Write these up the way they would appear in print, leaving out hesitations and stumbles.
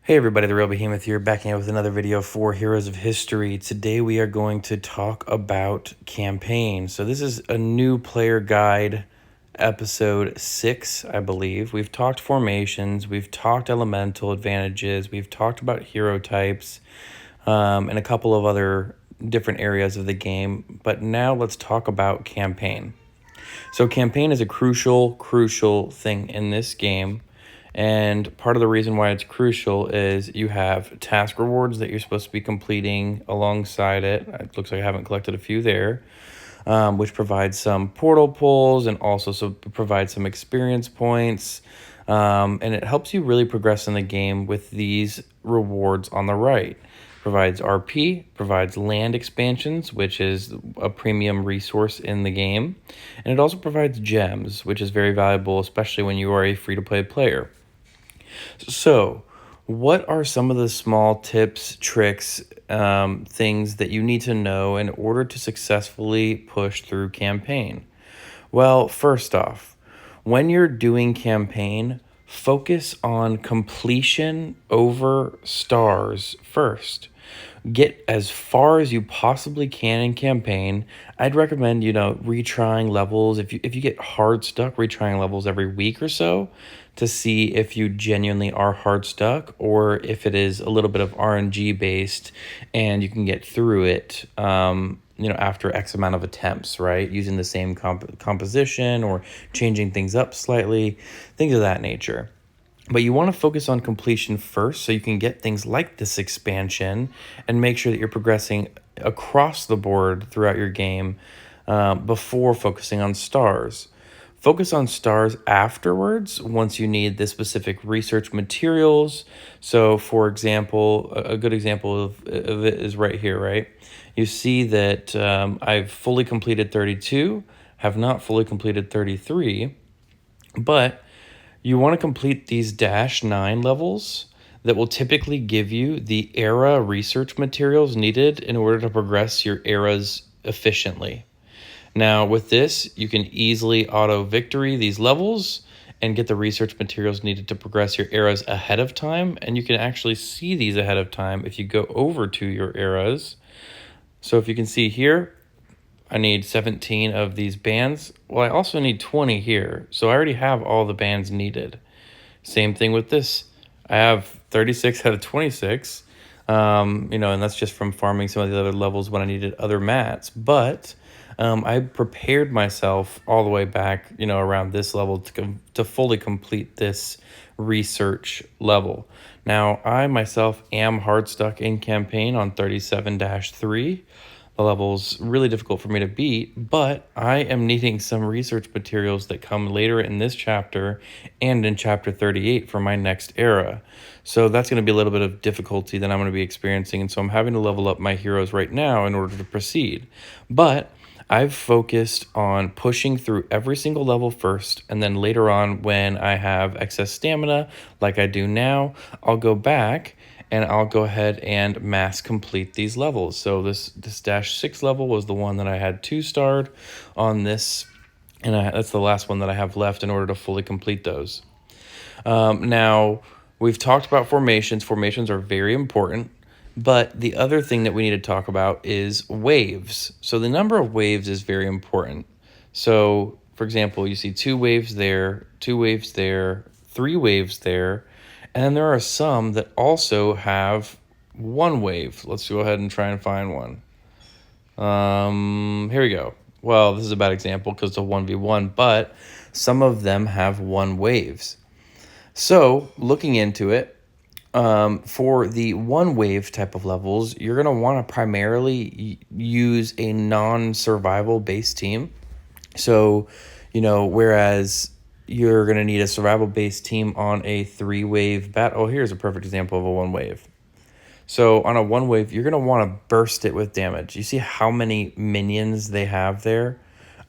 Hey everybody, The Real Behemoth here, back in with another video for Heroes of History. Today we are going to talk about campaign. So this is a new player guide, episode 6, I believe. We've talked formations, we've talked elemental advantages, we've talked about hero types, and a couple of other different areas of the game. But now let's talk about campaign. So campaign is a crucial thing in this game. And part of the reason why it's crucial is you have task rewards that you're supposed to be completing alongside it. It looks like I haven't collected a few there, which provides some portal pulls and also provides some experience points. And it helps you really progress in the game with these rewards on the right. Provides RP, provides land expansions, which is a premium resource in the game. And it also provides gems, which is very valuable, especially when you are a free-to-play player. So, what are some of the small tips, tricks, things that you need to know in order to successfully push through campaign? Well, first off, when you're doing campaign, focus on completion over stars first. Get as far as you possibly can in campaign. I'd recommend, retrying levels. If you get hard stuck, retrying levels every week or so to see if you genuinely are hard stuck or if it is a little bit of RNG based and you can get through it. After X amount of attempts, right? Using the same composition or changing things up slightly, things of that nature. But you want to focus on completion first so you can get things like this expansion and make sure that you're progressing across the board throughout your game before focusing on stars. Focus on stars afterwards once you need the specific research materials. So, for example, a good example of it is right here, right? You see that I've fully completed 32, have not fully completed 33, but you want to complete these -9 levels that will typically give you the era research materials needed in order to progress your eras efficiently. Now, with this, you can easily auto victory these levels and get the research materials needed to progress your eras ahead of time. And you can actually see these ahead of time if you go over to your eras. So if you can see here, I need 17 of these bands. Well, I also need 20 here. So I already have all the bands needed. Same thing with this. I have 36 out of 26. And that's just from farming some of the other levels when I needed other mats. But I prepared myself all the way back, around this level to fully complete this research level. Now, I myself am hard stuck in campaign on 37-3. The level's really difficult for me to beat, but I am needing some research materials that come later in this chapter and in chapter 38 for my next era. So that's going to be a little bit of difficulty that I'm going to be experiencing, and so I'm having to level up my heroes right now in order to proceed. But I've focused on pushing through every single level first, and then later on when I have excess stamina, like I do now, I'll go back and I'll go ahead and mass complete these levels. So this -6 level was the one that I had 2-starred on this, and that's the last one that I have left in order to fully complete those. Now, we've talked about formations. Formations are very important, but the other thing that we need to talk about is waves. So the number of waves is very important. So, for example, you see 2 waves there, 2 waves there, 3 waves there, and then there are some that also have 1 wave. Let's go ahead and try and find one. Here we go. Well, this is a bad example because it's a 1v1, but some of them have 1 waves. So, looking into it, for the 1 wave type of levels, you're going to want to primarily use a non-survival based team. So, whereas you're going to need a survival-based team on a 3-wave battle. Oh, here's a perfect example of a 1-wave. So on a 1-wave, you're going to want to burst it with damage. You see how many minions they have there?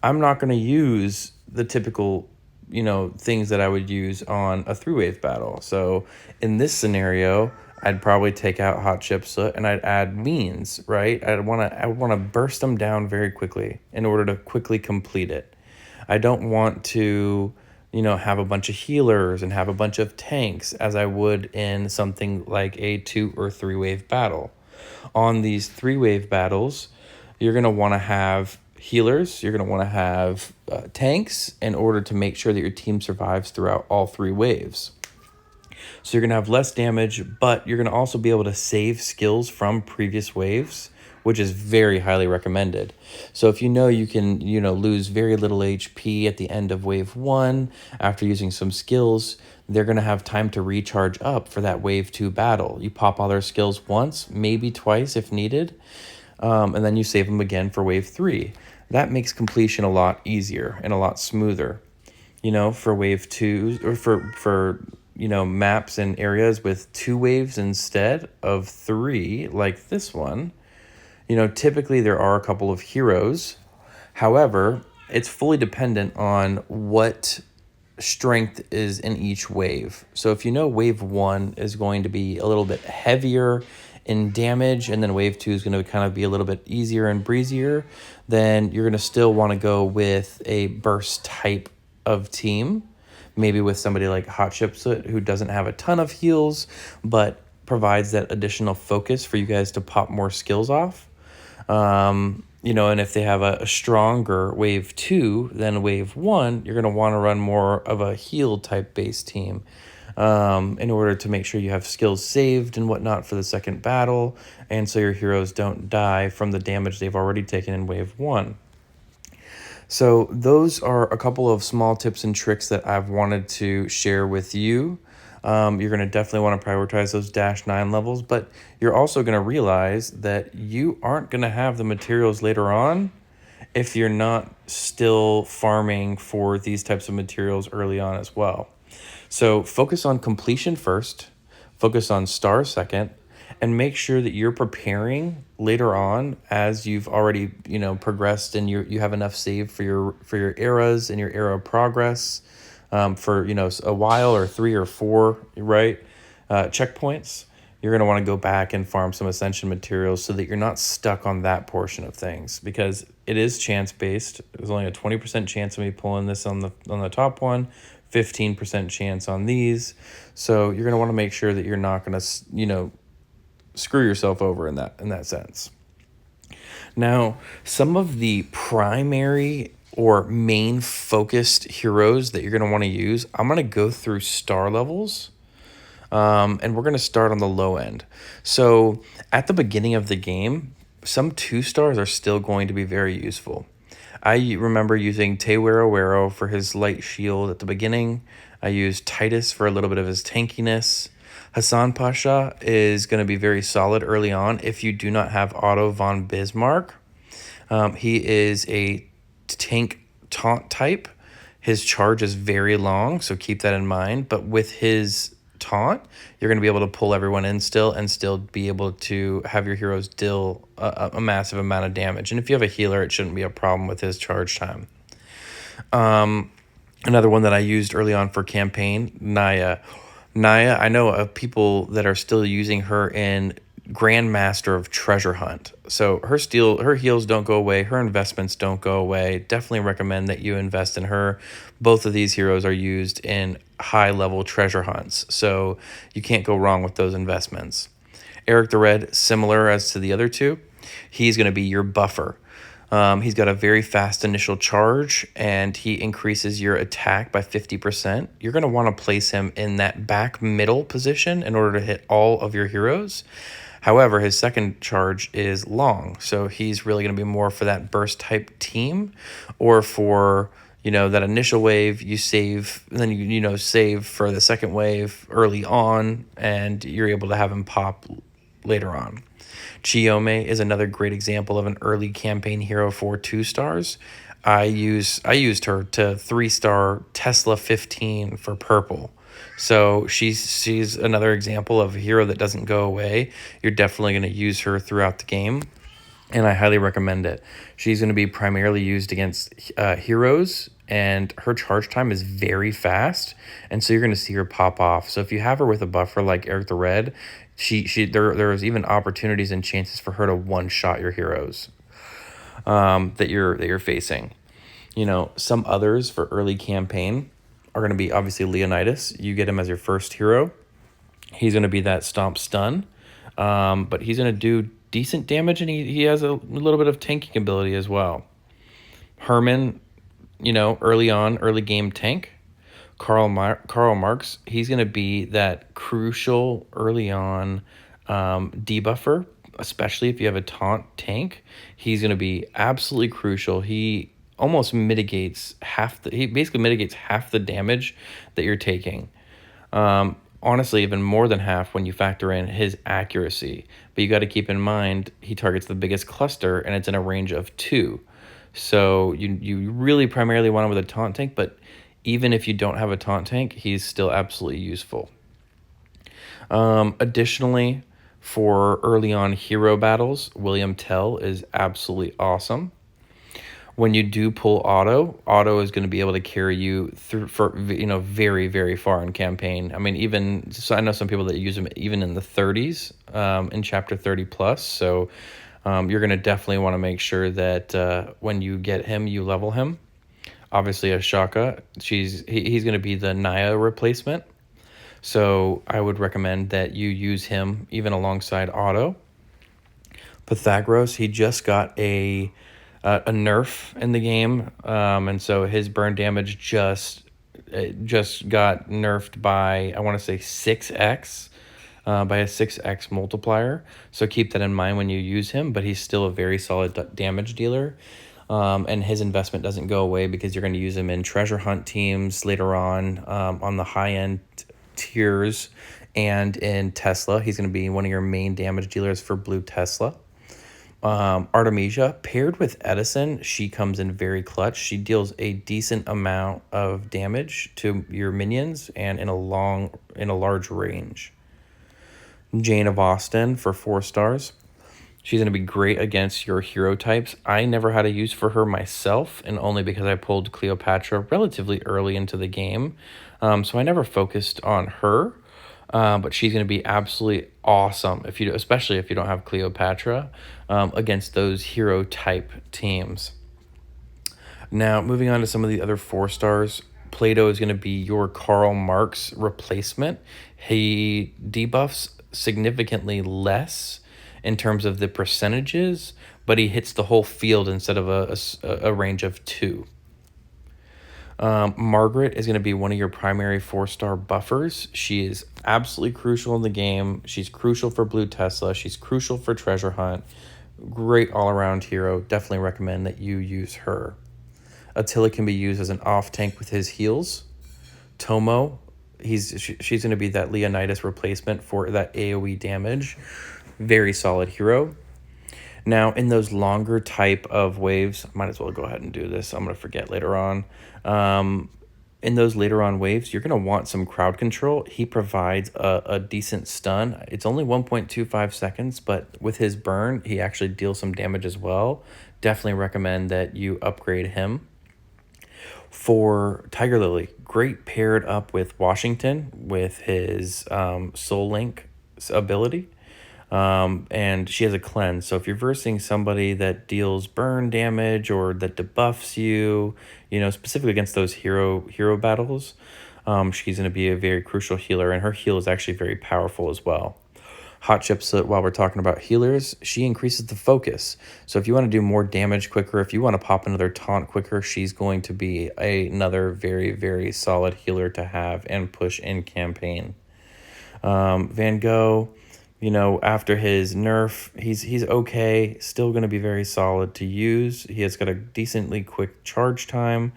I'm not going to use the typical, things that I would use on a 3-wave battle. So in this scenario, I'd probably take out Hot Chip Soot and I'd add means, right? I want to burst them down very quickly in order to quickly complete it. I don't want to have a bunch of healers and have a bunch of tanks as I would in something like a 2 or 3 wave battle. On these 3 wave battles, you're going to want to have healers, you're going to want to have tanks in order to make sure that your team survives throughout all 3 waves. So you're going to have less damage, but you're going to also be able to save skills from previous waves, which is very highly recommended. So if you can, lose very little HP at the end of wave 1 after using some skills, they're going to have time to recharge up for that wave 2 battle. You pop all their skills once, maybe twice if needed, and then you save them again for wave 3. That makes completion a lot easier and a lot smoother. For wave 2 or for maps and areas with 2 waves instead of 3, like this one, typically there are a couple of heroes. However, it's fully dependent on what strength is in each wave. So if wave 1 is going to be a little bit heavier in damage, and then wave 2 is going to kind of be a little bit easier and breezier, then you're going to still want to go with a burst type of team, maybe with somebody like HoH who doesn't have a ton of heals, but provides that additional focus for you guys to pop more skills off. And if they have a stronger wave 2 than wave 1, you're going to want to run more of a heal type base team in order to make sure you have skills saved and whatnot for the second battle, and so your heroes don't die from the damage they've already taken in wave 1. So those are a couple of small tips and tricks that I've wanted to share with you. You're going to definitely want to prioritize those -9 levels, but you're also going to realize that you aren't going to have the materials later on if you're not still farming for these types of materials early on as well. So focus on completion first, focus on stars second, and make sure that you're preparing later on as you've already progressed and you have enough saved for your eras and your era progress. For a while, or 3 or 4 checkpoints, you're going to want to go back and farm some ascension materials so that you're not stuck on that portion of things, because it is chance based. There's only a 20% chance of me pulling this on the top one, 15% chance on these. So you're going to want to make sure that you're not going to screw yourself over in that sense. Now, some of the primary or main focused heroes that you're going to want to use, I'm going to go through star levels, and we're going to start on the low end. So at the beginning of the game, some 2 stars are still going to be very useful. I remember using Tewero for his light shield at the beginning. I used Titus for a little bit of his tankiness. Hassan Pasha is going to be very solid early on if you do not have Otto von Bismarck. He is a tank taunt type. His charge is very long, so keep that in mind. But with his taunt, you're going to be able to pull everyone in still and still be able to have your heroes deal a massive amount of damage. And if you have a healer, it shouldn't be a problem with his charge time. Another one that I used early on for campaign, Naya. Naya, I know of people that are still using her in Grandmaster of Treasure Hunt. So her heals don't go away, her investments don't go away. Definitely recommend that you invest in her. Both of these heroes are used in high-level treasure hunts, so you can't go wrong with those investments. Eric the Red, similar as to the other two. He's going to be your buffer. He's got a very fast initial charge, and he increases your attack by 50%. You're going to want to place him in that back middle position in order to hit all of your heroes. However, his second charge is long, so he's really going to be more for that burst type team, or for that initial wave you save, and then you save for the second wave early on, and you're able to have him pop later on. Chiome is another great example of an early campaign hero for 2 stars. I used her to 3-star Tesla 15 for purple. So she's another example of a hero that doesn't go away. You're definitely going to use her throughout the game, and I highly recommend it. She's going to be primarily used against heroes, and her charge time is very fast, and so you're going to see her pop off. So if you have her with a buffer like Eric the Red, there's even opportunities and chances for her to one-shot your heroes that you're facing. Some others for early campaign are going to be obviously Leonidas. You get him as your first hero. He's going to be that stomp stun, but he's going to do decent damage, and he has a little bit of tanking ability as well. Herman, early on, early game tank. Karl Marx, he's going to be that crucial early on debuffer, especially if you have a taunt tank. He's going to be absolutely crucial. He almost mitigates he basically mitigates half the damage that you're taking. Honestly, even more than half when you factor in his accuracy. But you got to keep in mind, he targets the biggest cluster, and it's in a range of 2. So you really primarily want him with a taunt tank, but even if you don't have a taunt tank, he's still absolutely useful. Additionally, for early on hero battles, William Tell is absolutely awesome. When you do pull Otto is going to be able to carry you through for very, very far in campaign. I mean, I know some people that use him even in the 30s, in chapter 30 plus. So you're going to definitely want to make sure that when you get him, you level him. Obviously, Ashaka, he's going to be the Naya replacement. So I would recommend that you use him even alongside Otto. Pythagoras, he just got a nerf in the game, and so his burn damage just got nerfed by, I want to say 6x, by a 6x multiplier. So keep that in mind when you use him, but he's still a very solid damage dealer. And his investment doesn't go away because you're going to use him in treasure hunt teams later on the high-end tiers, and in Tesla. He's going to be one of your main damage dealers for blue Tesla. Artemisia, paired with Edison, she comes in very clutch. She deals a decent amount of damage to your minions and in a large range. Jane of Austen for 4 stars. She's going to be great against your hero types. I never had a use for her myself, and only because I pulled Cleopatra relatively early into the game. So I never focused on her, but she's going to be absolutely awesome, especially if you don't have Cleopatra, against those hero type teams. Now, moving on to some of the other 4 stars. Plato is going to be your Karl Marx replacement. He debuffs significantly less in terms of the percentages, but he hits the whole field instead of a range of 2. Margaret is going to be one of your primary 4-star buffers. She is absolutely crucial in the game. She's crucial for blue Tesla. She's crucial for treasure hunt. Great all-around hero. Definitely recommend that you use her. Attila can be used as an off tank with his heals. Tomo, she's going to be that Leonidas replacement for that AoE damage. Very solid hero. Now, in those longer type of waves, might as well go ahead and do this. I'm going to forget later on. In those later on waves, you're going to want some crowd control. He provides a decent stun. It's only 1.25 seconds, but with his burn, he actually deals some damage as well. Definitely recommend that you upgrade him. For Tiger Lily, great paired up with Washington with his Soul Link ability. And she has a cleanse. So if you're versing somebody that deals burn damage or that debuffs you, specifically against those hero battles, she's going to be a very crucial healer, and her heal is actually very powerful as well. Hot Chips, while we're talking about healers, she increases the focus. So if you want to do more damage quicker, if you want to pop another taunt quicker, she's going to be another very, very solid healer to have and push in campaign. Van Gogh, after his nerf, he's okay, still going to be very solid to use. He has got a decently quick charge time,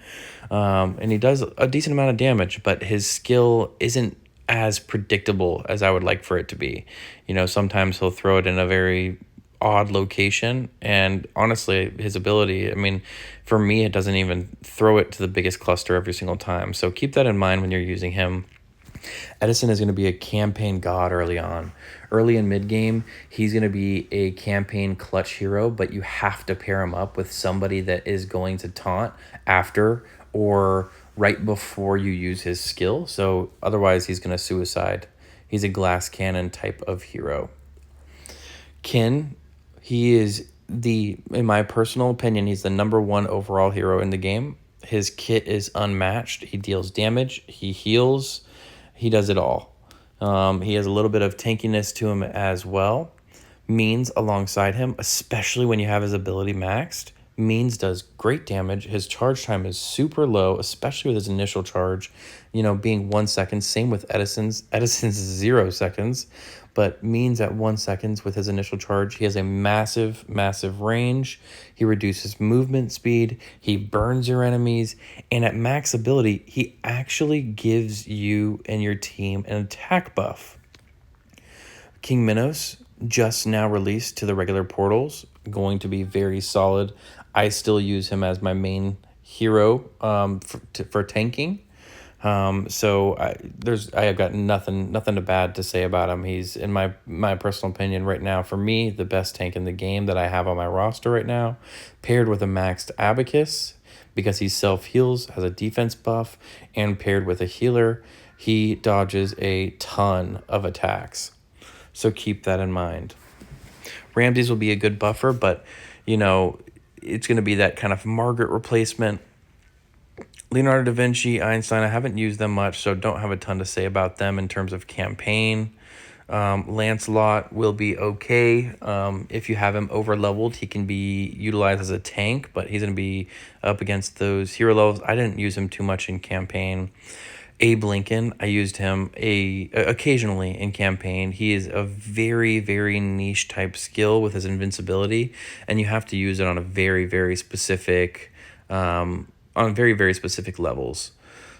and he does a decent amount of damage, but his skill isn't as predictable as I would like for it to be. Sometimes he'll throw it in a very odd location, and honestly, his ability, for me, it doesn't even throw it to the biggest cluster every single time. So keep that in mind when you're using him. Edison is going to be a campaign god early on. Early in mid-game, he's going to be a campaign clutch hero, but you have to pair him up with somebody that is going to taunt after or right before you use his skill. So otherwise, he's going to suicide. He's a glass cannon type of hero. Kin, he is in my personal opinion, he's the #1 overall hero in the game. His kit is unmatched. He deals damage. He heals. He does it all. He has a little bit of tankiness to him as well. Means alongside him, especially when you have his ability maxed. Means does great damage. His charge time is super low, especially with his initial charge, being 1 second. Same with Edison's. Edison's is 0 seconds, but Means at 1 second with his initial charge. He has a massive, massive range. He reduces movement speed. He burns your enemies. And at max ability, he actually gives you and your team an attack buff. King Minos, just now released to the regular portals, going to be very solid. I still use him as my main hero for tanking. So I have got nothing bad to say about him. He's, in my personal opinion right now, for me, the best tank in the game that I have on my roster right now, paired with a maxed Abacus, because he self-heals, has a defense buff, and paired with a healer, he dodges a ton of attacks. So keep that in mind. Ramses will be a good buffer, but, it's going to be that kind of Margaret replacement. Leonardo da Vinci, Einstein, I haven't used them much, so don't have a ton to say about them in terms of campaign. Lancelot will be okay. If you have him over-leveled, he can be utilized as a tank, but he's going to be up against those hero levels. I didn't use him too much in campaign. Abe Lincoln, I used him occasionally in campaign. He is a very, very niche type skill with his invincibility, and you have to use it on a very, very specific, on very, very specific levels.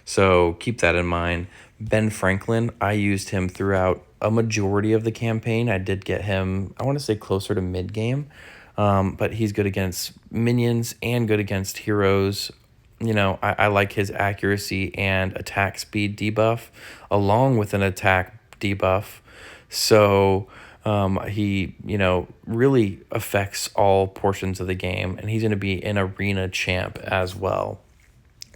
So keep that in mind. Ben Franklin, I used him throughout a majority of the campaign. I did get him, I want to say closer to mid-game, but he's good against minions and good against heroes. I like his accuracy and attack speed debuff along with an attack debuff. So he, really affects all portions of the game, and he's going to be an arena champ as well.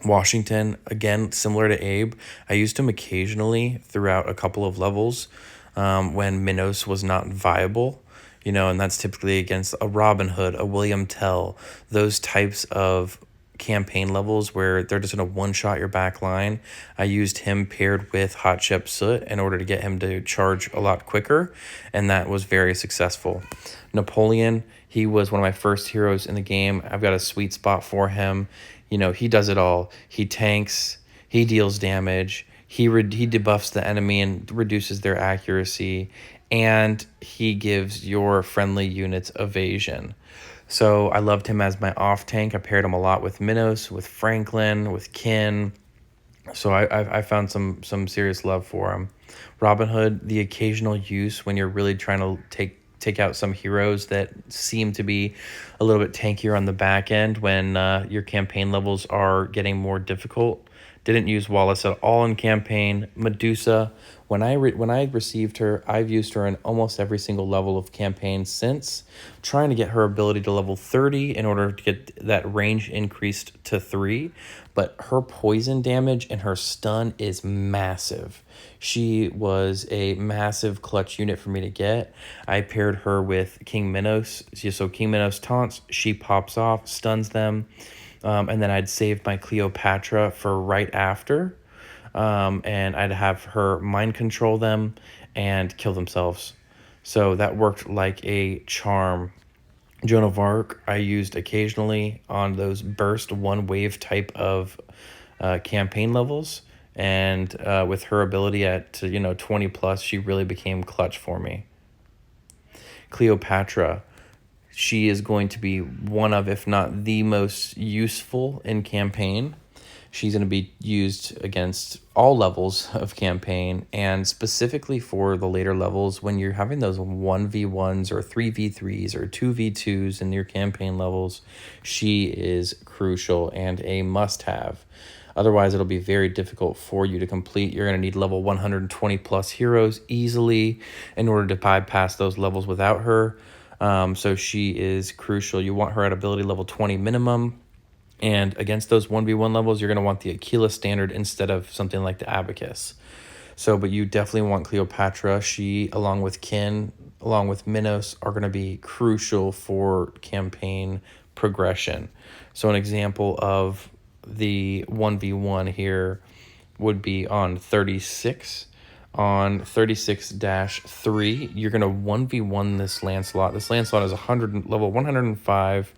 Washington, again, similar to Abe, I used him occasionally throughout a couple of levels when Minos was not viable. And that's typically against a Robin Hood, a William Tell, those types of campaign levels where they're just going to one-shot your back line. I used him paired with Hatshepsut in order to get him to charge a lot quicker, and that was very successful. Napoleon, he was one of my first heroes in the game. I've got a sweet spot for him. He does it all. He tanks, he deals damage, he debuffs the enemy and reduces their accuracy, and he gives your friendly units evasion. So I loved him as my off tank. I paired him a lot with Minos, with Franklin, with Kin. So I found some serious love for him. Robin Hood, the occasional use when you're really trying to take out some heroes that seem to be a little bit tankier on the back end when your campaign levels are getting more difficult. Didn't use Wallace at all in campaign. Medusa, when I received her, I've used her in almost every single level of campaign since, trying to get her ability to level 30 in order to get that range increased to 3. But her poison damage and her stun is massive. She was a massive clutch unit for me to get. I paired her with King Minos. So King Minos taunts, she pops off, stuns them. And then I'd save my Cleopatra for right after. And I'd have her mind control them and kill themselves. So that worked like a charm. Joan of Arc, I used occasionally on those burst one wave type of campaign levels. And with her ability at 20 plus, she really became clutch for me. Cleopatra, she is going to be one of, if not the most useful in campaign. She's going to be used against all levels of campaign, and specifically for the later levels when you're having those 1v1s or 3v3s or 2v2s in your campaign levels. She is crucial and a must-have. Otherwise, it'll be very difficult for you to complete. You're going to need level 120 plus heroes easily in order to bypass those levels without her. So she is crucial. You want her at ability level 20 minimum. And against those 1v1 levels, you're going to want the Aquila standard instead of something like the Abacus. So, but you definitely want Cleopatra. She, along with Kin, along with Minos, are going to be crucial for campaign progression. So an example of the 1v1 here would be on 36. On 36-3, you're going to 1v1 this Lancelot. This Lancelot is level 105.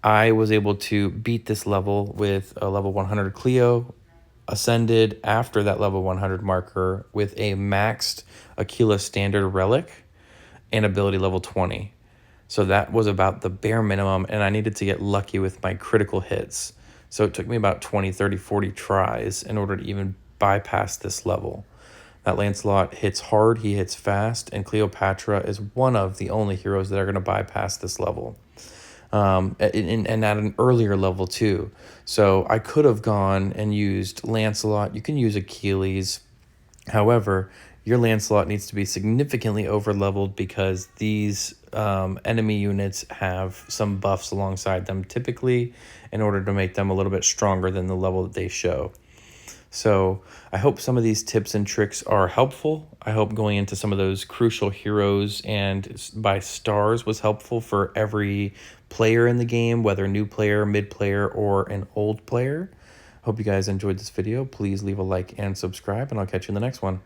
I was able to beat this level with a level 100 Cleo, ascended after that level 100 marker with a maxed Aquila standard relic and ability level 20. So that was about the bare minimum, and I needed to get lucky with my critical hits. So it took me about 20, 30, 40 tries in order to even bypass this level. That Lancelot hits hard, he hits fast, and Cleopatra is one of the only heroes that are going to bypass this level. And at an earlier level too. So I could have gone and used Lancelot. You can use Achilles. However, your Lancelot needs to be significantly over-leveled because these enemy units have some buffs alongside them, typically in order to make them a little bit stronger than the level that they show. So I hope some of these tips and tricks are helpful. I hope going into some of those crucial heroes and by stars was helpful for every player in the game, whether new player, mid player, or an old player. Hope you guys enjoyed this video. Please leave a like and subscribe, and I'll catch you in the next one.